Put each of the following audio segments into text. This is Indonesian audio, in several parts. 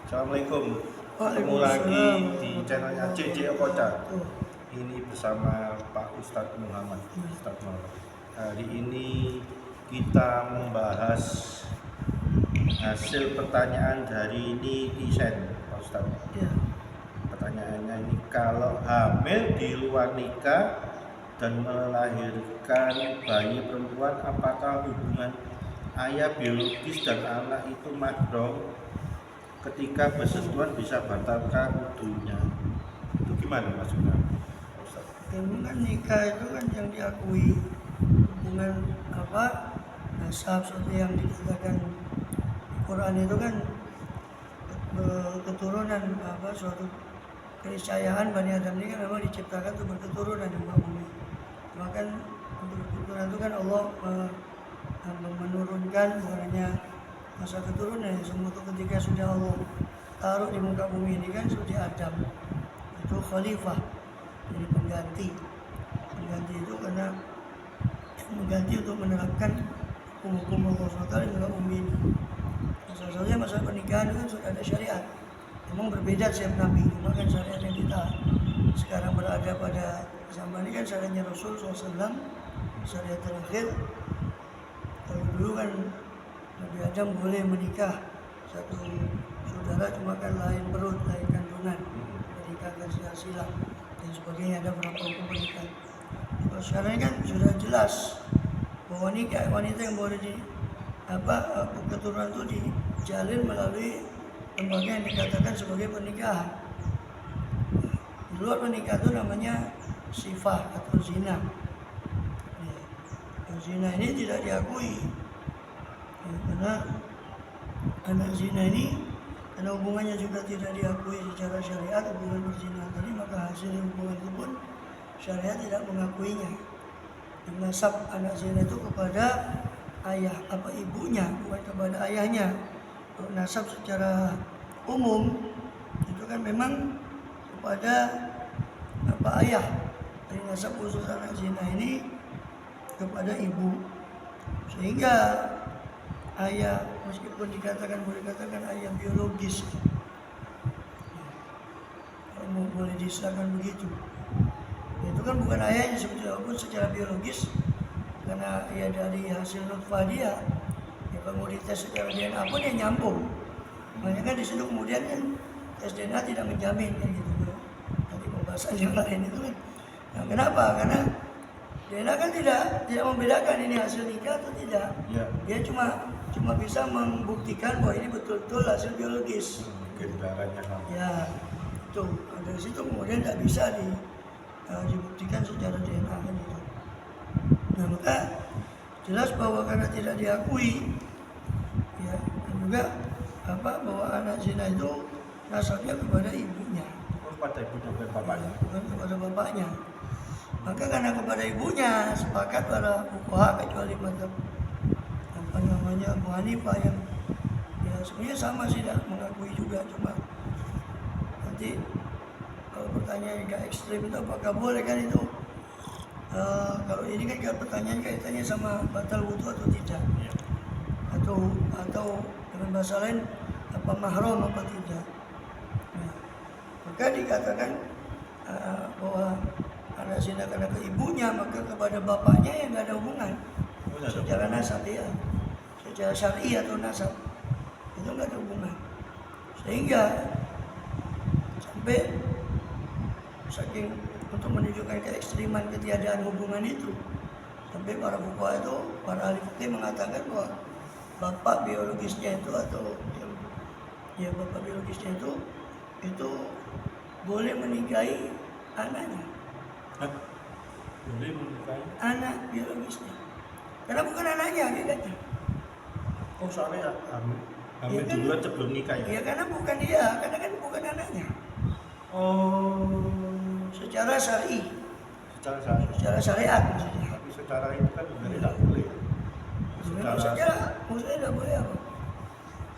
Assalamualaikum. Ketemu lagi di channelnya JJ Okocha. Ini bersama Pak Ustadz Muhammad. Hari ini kita membahas hasil pertanyaan dari netizen, Pak Ustadz. Ya. Pertanyaannya ini, kalau hamil di luar nikah dan melahirkan bayi perempuan, apakah hubungan ayah biologis dan anak itu mahram? Ketika bersentuhan bisa batalkan wudunya. Itu gimana maksudnya? Hubungan nikah itu kan yang diakui, hubungan nasab seperti yang dikatakan di Quran itu kan keturunan suatu keniscayaan Bani Adam ini kan memang diciptakan untuk berketurunan di muka bumi. Maka untuk keturunan itu kan Allah menurunkan bukan hanya masa keturunan, semua itu ketika sudah Allah taruh di muka bumi ini kan sudah Adam itu khalifah, jadi pengganti itu karena mengganti untuk menerapkan hukum Allah SWT di muka bumi ini. Masalahnya masa pernikahan itu kan sudah ada syariat, memang berbeda setiap nabi, cuma kan syariat yang kita sekarang berada pada zaman ini kan syariatnya Rasul SAW, syariat terakhir. Kalau dulu kan Nabi Adam boleh menikah satu saudara, cuma kan lain perut, lain kandungan, menikah kan silang dan sebagainya, ada beberapa hukum pernikahan. Kalau sekarang kan sudah jelas bahwa nikah wanita yang boleh keturunan itu dijalin melalui lembaga yang dikatakan sebagai pernikahan. Di luar pernikahan itu namanya sifah atau zina. Zina ini tidak diakui. Karena anak zina ini, karena hubungannya juga tidak diakui secara syariat, hubungan berzina tadi, maka hasil hubungan itu pun syariat tidak mengakuinya. Nasab anak zina itu kepada ayah ibunya, bukan kepada ayahnya. Kalau nasab secara umum itu kan memang kepada ayah. Dari nasab khusus anak zina ini kepada ibu, sehingga ayah meskipun boleh dikatakan ayah biologis, kalau boleh disahkan begitu, itu kan bukan ayahnya sebetulnya, walaupun secara biologis karena ia dari hasil nutfah dia, ya kalau dites secara DNA pun dia nyambung. Makanya kan di situ kemudian kan tes DNA tidak menjamin kan gitu. Nanti pembahasan yang lain itu kan. Nah, kenapa? Karena DNA kan tidak membedakan ini hasil nikah atau tidak. Ya. Dia cuma bisa membuktikan bahwa ini betul-betul hasil biologis. Darahnya kan. Ya, itu. Dari situ kemudian tidak bisa dibuktikan secara DNA kan gitu. Nah, maka jelas bahwa karena tidak diakui, ya, dan juga bahwa anak zina itu nasabnya kepada ibunya. Kepada ibunya, bukan bapaknya. Bukan kepada bapaknya. Maka karena kepada ibunya sepakat para fuqaha kecuali mazhab Abu Hanifah yang ya sebenarnya sama sih, tidak mengakui juga, cuma nanti kalau pertanyaan agak ekstrim itu apakah boleh kan itu kalau ini kan pertanyaan kaitannya sama batal wudu atau tidak, atau dengan bahasa lain apa mahram apa tidak. Nah, maka dikatakan bahwa anak zina karena ke ibunya, maka kepada bapaknya yang nggak ada hubungan secara nasab, ya, secara syar'i atau nasab itu nggak ada hubungan, sehingga sampai saking untuk menunjukkan keekstriman ketiadaan hubungan itu, sampai para fuqaha itu, para ahli fikih mengatakan bahwa bapak biologisnya itu atau bapak biologisnya itu boleh menikahi anaknya. Boleh menikahi anak biologisnya, karena bukan anaknya hakikatnya. Oh, soalnya hamil Ya kan, duluan sebelum nikah ya? Ya karena bukan dia, karena kan bukan anaknya. Oh, Secara syar'i, secara syariat maksudnya. tapi secara itu kan sebenarnya tidak boleh. Maksudnya tidak boleh apa?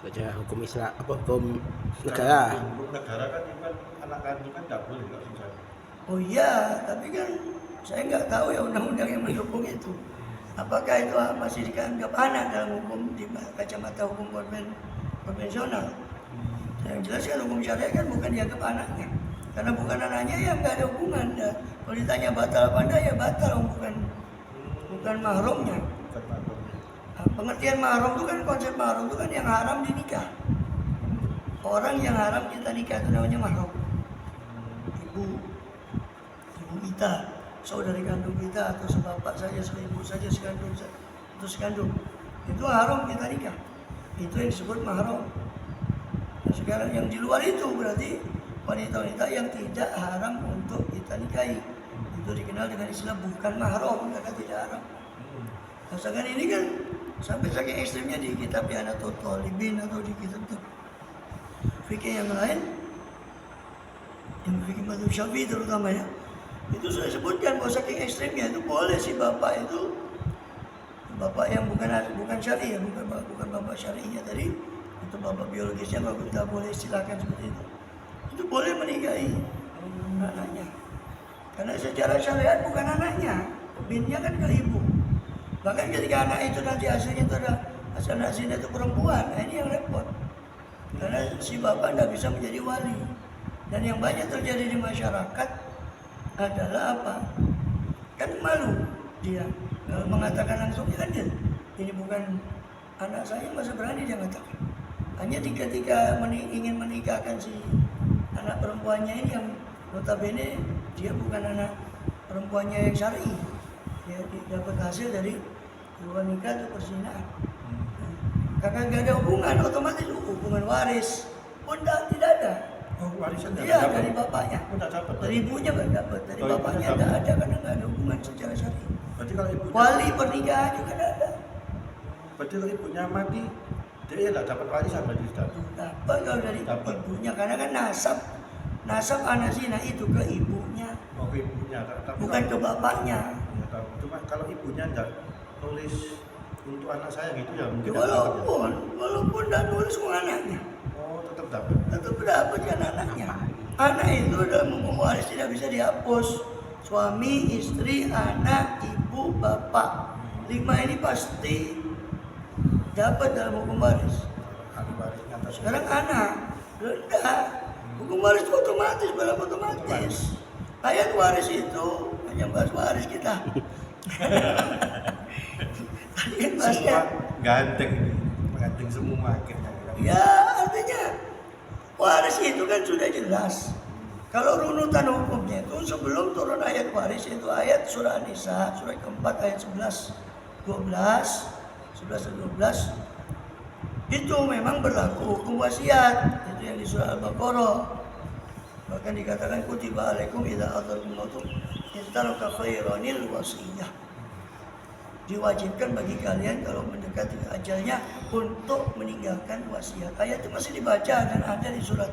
Secara hukum Islam, hukum negara. Hukum negara kan itu kan anak kandung kan tidak boleh kalau secara. Oh iya, tapi kan saya nggak tahu ya undang-undang yang mendukung itu. Apakah itu masih dianggap anak dalam hukum di kacamata hukum konvensional? Saya Yang jelas kan hukum syariat kan bukan dianggap anaknya. Karena bukan anaknya ya nggak ada hubungan. Ya. Kalau ditanya batal apa enggak ya batal, bukan mahramnya. Bukan mahramnya. Nah, pengertian mahram itu kan konsep mahram itu kan yang haram dinikah. Orang yang haram kita nikah itu namanya mahram. Ibu kita, saudari kandung kita atau sebapak saja, seibu saja, sekandung. Itu haram kita nikah. Itu yang disebut mahram. Nah, sekarang yang di luar itu berarti wanita-wanita yang tidak haram untuk kita nikahi. Itu dikenal dengan istilah bukan mahram, karena tidak haram. Nah, sekarang ini kan sampai saking ekstrimnya di kitab Yanatul Talibin atau di kitab fikih yang lain, yang fikih mazhab Syafi'i terutama ya, itu sudah sebutkan bahwa saking ekstrimnya itu boleh si bapak itu, bapak yang bukan syar'i ya, bukan bapak syar'inya tadi, itu bapak biologisnya kalau kita boleh istilahkan seperti itu boleh menikahi anaknya, karena secara syariat bukan anaknya, binnya kan ke ibu. Bahkan ketika anak itu nanti hasilnya itu ada asal zina itu perempuan, nah ini yang repot. Karena si bapak tidak bisa menjadi wali. Dan yang banyak terjadi di masyarakat adalah apa? Kan malu dia. Kalau mengatakan langsung kan dia, ini bukan anak saya, masa berani dia mengatakan. Hanya ketika ingin menikahkan si anak perempuannya ini yang notabene dia bukan anak perempuannya yang syar'i. Dia dapat hasil dari dua nikah atau perzinaan. Karena nggak ada hubungan, otomatis hubungan waris pun tidak ada. Oh, warisan nggak Iya, dapat. dari bapaknya. Nggak dapat. Dari ibunya nggak dapat, dari Kalau bapaknya ibunya nggak dapat. ada karena nggak ada hubungan secara syar'i. Berarti kalau ibunya, Wali pernikahan juga nggak ada. berarti kalau ibunya mati, dia nggak dapat warisan berarti Ustaz. Dapat kalau dari Dapat. ibunya, karena kan nasab anak zina itu ke ibunya, Oh, ke ibunya, tapi bukan ke bapaknya. Ya, cuma kalau ibunya nggak tulis untuk anak saya gitu ya mungkin nggak dapat ya. Walaupun nggak nulis ke anaknya, Oh, tetap dapat. tetap dapat kan anaknya. Anak itu dalam hukum waris tidak bisa dihapus. Suami, istri, anak, ibu, bapak, 5 ini pasti dapat dalam hukum waris. Ahli waris atas. Sekarang anak rendah, hukum waris itu otomatis, berapa otomatis. Ayat waris itu hanya bahas waris kita. Tadi kan bahasnya, Semua ganteng ini, ganteng semua akhirnya. ya artinya waris itu kan sudah jelas. Kalau runutan hukumnya itu sebelum turun ayat waris itu ayat surah An-Nisa, surah keempat ayat 11, 12, 11 dan 12 itu memang berlaku hukum wasiat, itu yang di surah Al-Baqarah. Bahkan dikatakan kutiba alaikum idza hadaratul maut in taraka khairanil wasiyah. Diwajibkan bagi kalian kalau mendekati ajalnya untuk meninggalkan wasiat. Ayat itu masih dibaca dan ada di surat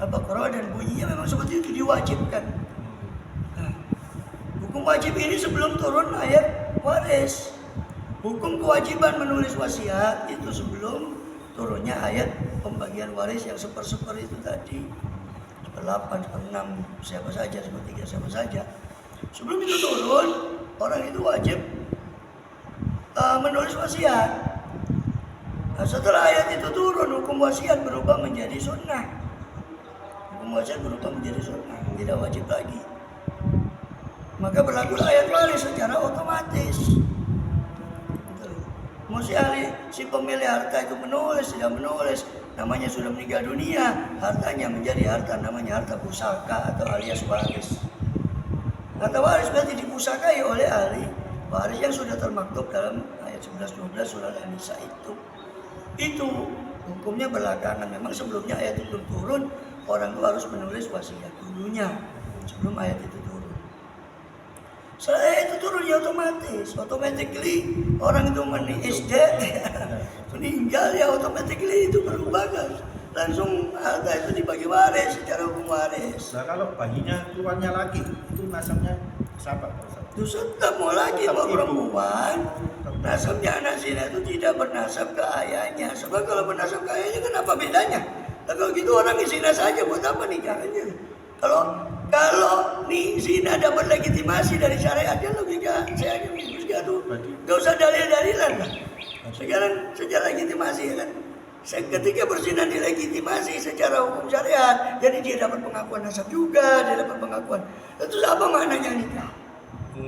Al-Baqarah dan bunyinya memang seperti itu, diwajibkan. Nah, hukum wajib ini sebelum turun ayat waris. Hukum kewajiban menulis wasiat itu sebelum turunnya ayat pembagian waris yang seper-seper itu tadi. 8, 6, siapa saja, 3, siapa saja. Sebelum itu turun, orang itu wajib menulis wasiat. Nah, setelah ayat itu turun, hukum wasiat berubah menjadi sunnah. Hukum wasiat berubah menjadi sunnah, tidak wajib lagi. Maka berlaku ayat waris secara otomatis. Mau si pemilik harta itu menulis, tidak menulis, namanya sudah meninggal dunia, hartanya menjadi harta, namanya harta pusaka atau alias waris. Harta waris berarti dipusakai oleh ahli waris yang sudah termaktub dalam ayat 11-12 surah An-Nisa itu. Itu hukumnya belakangan, memang sebelumnya ayat itu belum turun, orang itu harus menulis wasiat dulunya sebelum ayat itu turun. Setelah ayat itu turun ya automatically orang itu SD meninggal ya automatically itu berubah kan. Langsung harta itu dibagi waris secara hukum waris. Nah, kalau bayinya keluarnya lagi, itu nasabnya siapa? Itu tetap mau lagi Tetap mau ibu. perempuan. Nasabnya anak zina itu tidak bernasab ke ayahnya. Sebab kalau bernasab ke ayahnya kenapa bedanya? Nah, kalau gitu orang zina saja buat apa nikahnya? Kalau nih zina dapat legitimasi dari syariatnya, logika saya tuh nggak usah dalil-dalilan lah. Sekarang sejak legitimasi ya kan Ketika berzina dilegitimasi secara hukum syariat, jadi dia dapat pengakuan nasab juga, dia dapat pengakuan. Terus apa maknanya nikah?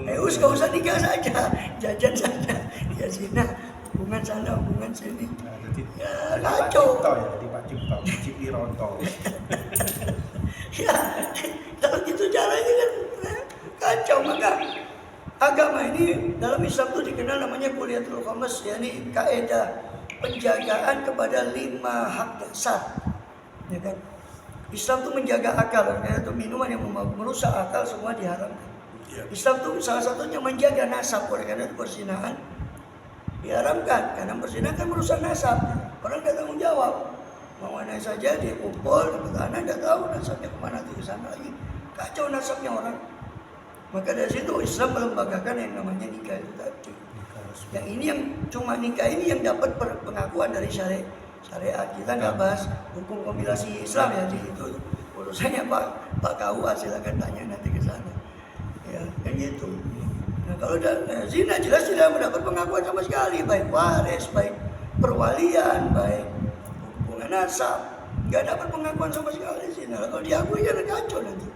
Gak usah nikah saja, jajan saja, ya zina, hubungan sana, hubungan sini. Nah, jadi Ya kacau. Jadi Pak Cipto, Cipironto. Ya, kalau gitu caranya kan kacau. Maka agama ini dalam Islam itu dikenal namanya kuliatul khamas, yakni kaidah penjagaan kepada 5 hak dasar, ya kan? Islam itu menjaga akal, karena itu minuman yang merusak akal semua diharamkan. Islam itu salah satunya menjaga nasab, oleh karena itu perzinahan diharamkan, karena perzinahan kan merusak nasab. Orang tidak tanggung jawab, mau mana saja dia kumpul, dapat anak, tidak tahu nasabnya kemana, ke sana lagi, kacau nasabnya orang. Maka dari situ Islam melembagakan yang namanya nikah itu tadi. Yang ini yang cuma nikah ini yang dapat pengakuan dari syariat. Kita nggak bahas hukum kompilasi Islam ya, itu urusannya Pak KUA, silakan tanya nanti ke sana. Ya, kan gitu. Nah, kalau zina jelas tidak mendapat pengakuan sama sekali, baik waris, baik perwalian, baik hubungan nasab, nggak dapat pengakuan sama sekali zina. Kalau diakui kan kacau nanti.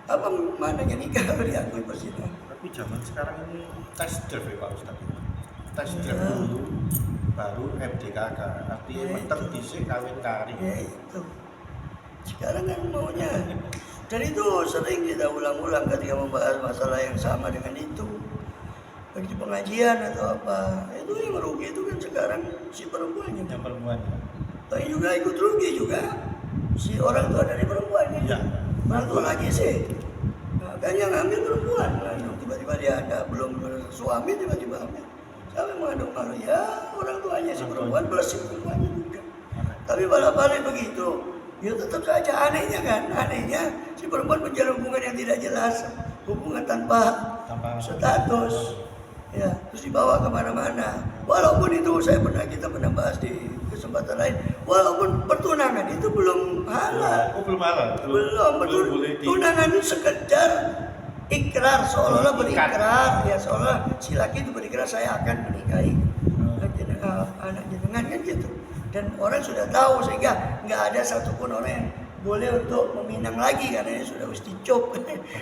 Apa mananya nikah kalau diakui perzinahan? Tapi zaman sekarang ini tes drive ya Pak Ustadz. Tes drive dulu, baru MDKK. Artinya mentek disik kawin kari. Ya itu. Sekarang kan maunya. Dan itu sering kita ulang-ulang ketika membahas masalah yang sama dengan itu. Bagi pengajian atau apa. Itu yang merugi itu kan sekarang si perempuannya. Yang perempuannya. Tapi juga ikut rugi juga si orang tua dari perempuannya. Ya. Orang tua lagi sih. Nah, kan yang ambil perempuan. Nah, tiba-tiba dia ada belum suami tiba-tiba ambil. Sampai mengandung malu ya orang tuanya si perempuan plus si perempuannya juga. Tapi balik begitu, ya tetap saja anehnya kan, anehnya si perempuan menjalin hubungan yang tidak jelas, hubungan tanpa status, ya terus dibawa kemana-mana. Walaupun itu kita pernah bahas di kesempatan lain, walaupun pertunangan itu belum halal. Oh belum halal. Belum. Tunangan itu sekedar ikrar, seolah-olah berikrar, ya seolah si laki itu berikrar saya akan menikahi anak jenengan kan gitu. Dan orang sudah tahu sehingga nggak ada satupun orang yang boleh untuk meminang lagi karena dia sudah mesti cop,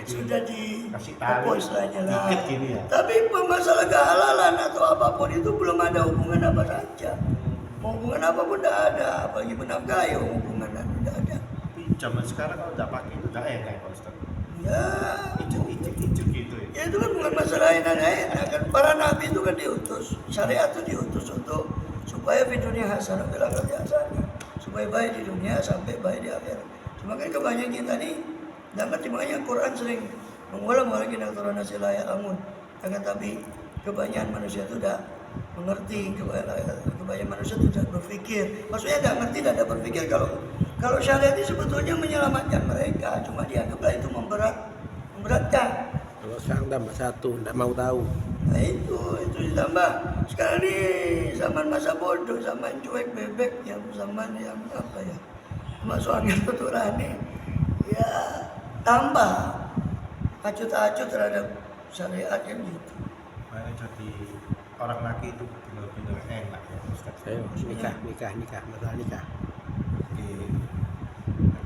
sudah di apa istilahnya lah. Ya. Tapi masalah kehalalan atau apapun itu belum ada hubungan apa saja. Hubungan apapun tidak ada, apalagi menafkahi hubungan tidak ada. Tapi zaman sekarang kalau tidak pakai itu tidak enak Pak Ustadz. Ya, icuk gitu ya. Ya itu kan bukan masalah enak-enak kan. Para nabi itu kan diutus, syariat itu diutus untuk supaya di dunia hasanah fil akhirati hasanah, supaya baik di dunia sampai baik di akhirat. Cuma kan kebanyakan kita nih tidak ngerti, makanya Quran sering mengulang lagi naktorana silaya amun. Akan tapi kebanyakan manusia itu tidak mengerti, kebanyakan manusia itu tidak berpikir. Maksudnya tidak ngerti, tidak ada berpikir kalau syariat itu sebetulnya menyelamatkan mereka, cuma dianggaplah itu memberatkan. Kalau sekarang tambah satu, tidak mau tahu. Nah itu ditambah sekarang ini zaman masa bodoh, zaman cuek bebek, yang zaman yang apa ya, masuk angin tuturane, ya tambah acut-acut terhadap syariat yang gitu. Makanya jadi orang laki itu benar-benar enak ya Ustaz. Ayo nikah, masalah nikah. Oke.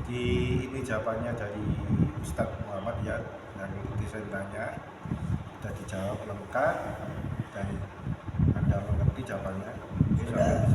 Jadi ini jawabannya dari Ustadz Muhammad ya, yang ikuti saya tanya sudah dijawab lengkap dan Anda mengerti jawabannya. Sudah.